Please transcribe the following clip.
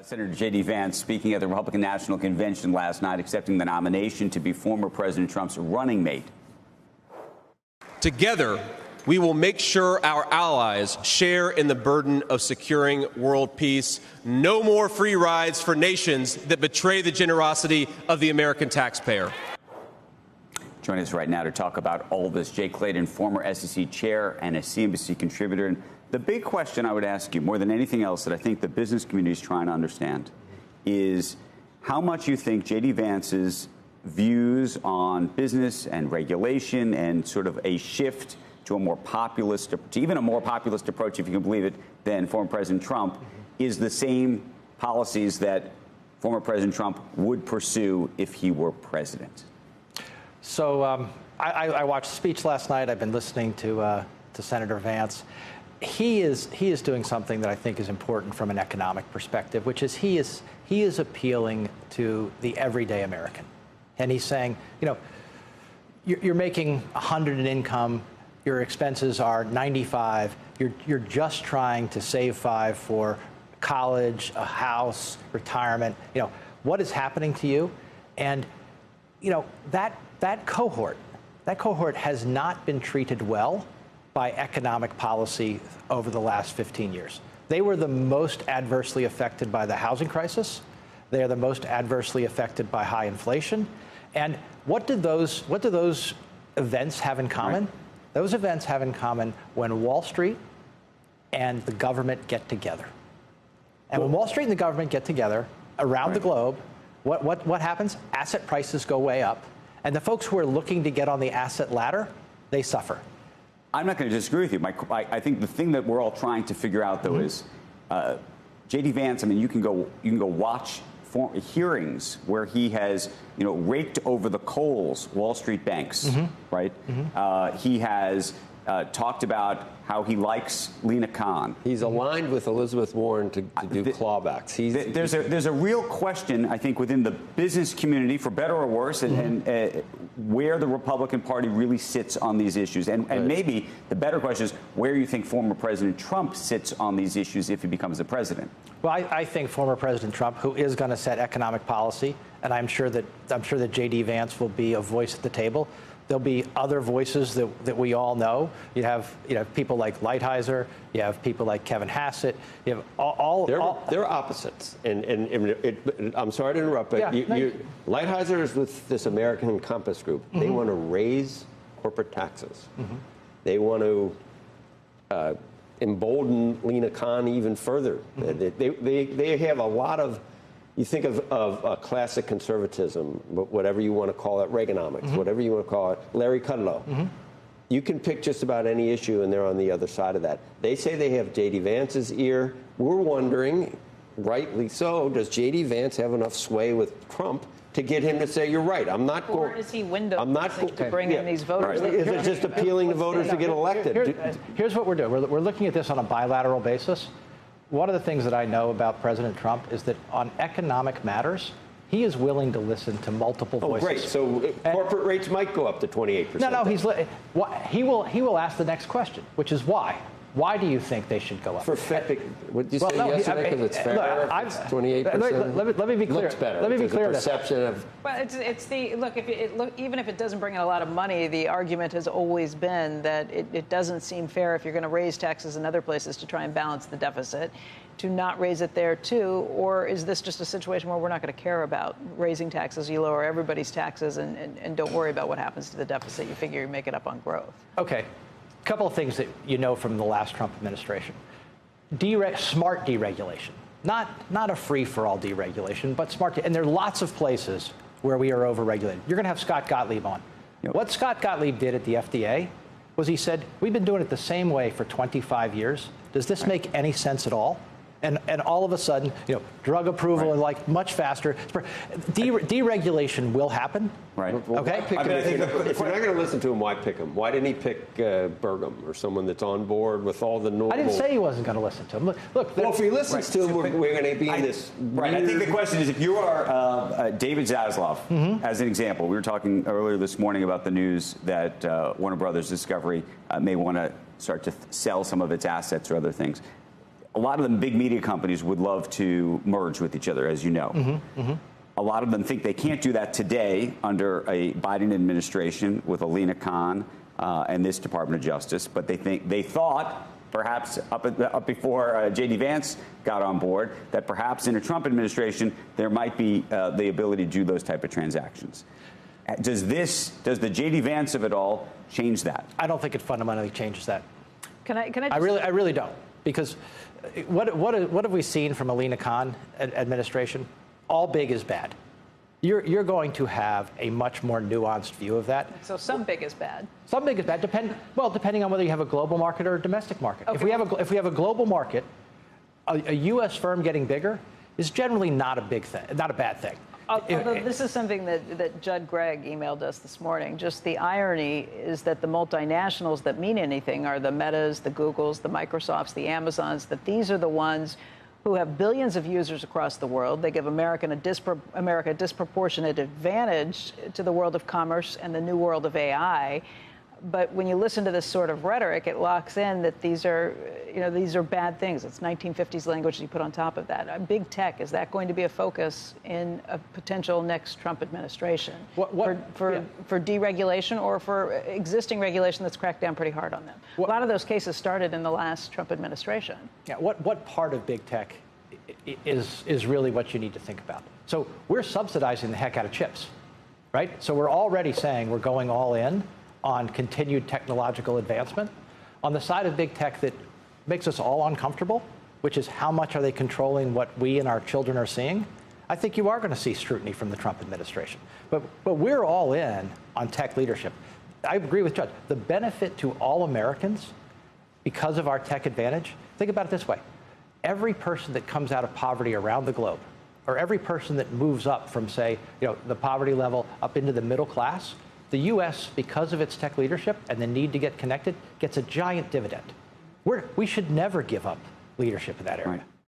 Senator J.D. Vance speaking at the Republican National Convention last night, accepting the nomination to be former President Trump's running mate. Together, we will make sure our allies share in the burden of securing world peace. No more free rides for nations that betray the generosity of the American taxpayer. Joining us right now to talk about all this, Jay Clayton, former SEC chair and a CNBC contributor. And the big question I would ask you, more than anything else that I think the business community is trying to understand, is how much you think J.D. Vance's views on business and regulation and sort of a shift to a more populist, to even a more populist approach, if you can believe it, than former President Trump, is the same policies that former President Trump would pursue if he were president. So I watched the speech last night. I've been listening to Senator Vance. He is doing something that I think is important from an economic perspective, which is he is appealing to the everyday American, and he's saying, you know, you're making 100 in income, your expenses are 95. You're just trying to save 5 for college, a house, retirement. You know, what is happening to you? And you know, that cohort has not been treated well by economic policy over the last 15 years. They were the most adversely affected by the housing crisis. They are the most adversely affected by high inflation. And what do those events have in common? Right. Those events have in common when Wall Street and the government get together. And when Wall Street and the government get together around the globe, what happens? Asset prices go way up. And the folks who are looking to get on the asset ladder, they suffer. I'm not going to disagree with you. I think the thing that we're all trying to figure out, though, is J.D. Vance. I mean, you can go watch hearings where he has, you know, raked over the coals Wall Street banks, right? He has talked about how he likes Lena Khan. He's aligned with Elizabeth Warren to do clawbacks. There's a real question, I think, within the business community, for better or worse, and where the Republican Party really sits on these issues. And maybe the better question is where you think former President Trump sits on these issues if he becomes the president. Well, I think former President Trump, who is going to set economic policy, and I'm sure that J.D. Vance will be a voice at the table. There'll be other voices that we all know. You have people like Lighthizer. You have people like Kevin Hassett. You have all. They're opposites. And I'm sorry to interrupt, but Lighthizer is with this American Compass group. They want to raise corporate taxes. They want to embolden Lena Khan even further. They have a lot of. You think of classic conservatism, whatever you want to call it, Reaganomics, whatever you want to call it, Larry Kudlow. You can pick just about any issue, and they're on the other side of that. They say they have J.D. Vance's ear. We're wondering, rightly so, does J.D. Vance have enough sway with Trump to get him to say, you're right, I'm not going... Or is he windowing to bring in these voters? Right. Is it just appealing to voters to get elected? Here's what we're doing. We're looking at this on a bilateral basis. One of the things that I know about President Trump is that on economic matters, he is willing to listen to multiple voices. Great. So corporate rates might go up to 28%. No, he will ask the next question, which is why. Why do you think they should go up? For fair, would you say yesterday because it's fair? It's 28%. Let me be clear. Looks better. Let me be clear. Perception of. Well, it's the look. Even if it doesn't bring in a lot of money, the argument has always been that it doesn't seem fair if you're going to raise taxes in other places to try and balance the deficit, to not raise it there too. Or is this just a situation where we're not going to care about raising taxes? You lower everybody's taxes and don't worry about what happens to the deficit. You figure you make it up on growth. Okay. A couple of things that you know from the last Trump administration. Smart deregulation. Not a free-for-all deregulation, but smart. And there are lots of places where we are overregulated. You're going to have Scott Gottlieb on. Yep. What Scott Gottlieb did at the FDA was he said, we've been doing it the same way for 25 years. Does this make any sense at all? And all of a sudden, drug approval and like much faster. Deregulation will happen. Right. Okay. If you're not going to listen to him, why pick him? Why didn't he pick Burgum or someone that's on board with all the normal? I didn't say he wasn't going to listen to him. Look. Well, if he listens to him, we're going to be in this. Right. I think the question is, if you are David Zaslav, as an example, we were talking earlier this morning about the news that Warner Brothers Discovery may want to start to sell some of its assets or other things. a lot of them big media companies would love to merge with each other, as you know. A lot of them think they can't do that today under a Biden administration with Alina Khan and this Department of Justice, but they thought, perhaps up before J.D. Vance got on board, that perhaps in a Trump administration there might be the ability to do those type of transactions. Does the J.D. Vance of it all change that? I don't think it fundamentally changes that. Can I just... I really don't, because what have we seen from Alina Khan administration? All big is bad. You're going to have a much more nuanced view of that. So some big is bad. Some big is bad, depending on whether you have a global market or a domestic market. Okay. If we have a global market, a U.S. firm getting bigger is generally not a big thing, not a bad thing. Although this is something that Judd Gregg emailed us this morning. Just the irony is that the multinationals that mean anything are the Metas, the Googles, the Microsofts, the Amazons, that these are the ones who have billions of users across the world. They give America a disproportionate advantage to the world of commerce and the new world of AI. But when you listen to this sort of rhetoric, it locks in that these are bad things. It's 1950s language you put on top of that. Big tech, is that going to be a focus in a potential next Trump administration? For deregulation or for existing regulation that's cracked down pretty hard on them? A lot of those cases started in the last Trump administration. Yeah, what part of big tech is really what you need to think about? So we're subsidizing the heck out of chips, right? So we're already saying we're going all in on continued technological advancement. On the side of big tech that makes us all uncomfortable, which is how much are they controlling what we and our children are seeing, I think you are going to see scrutiny from the Trump administration. But we're all in on tech leadership. I agree with Judd. The benefit to all Americans because of our tech advantage, think about it this way. Every person that comes out of poverty around the globe, or every person that moves up from, say, the poverty level up into the middle class, the U.S., because of its tech leadership and the need to get connected, gets a giant dividend. We should never give up leadership in that area. Right.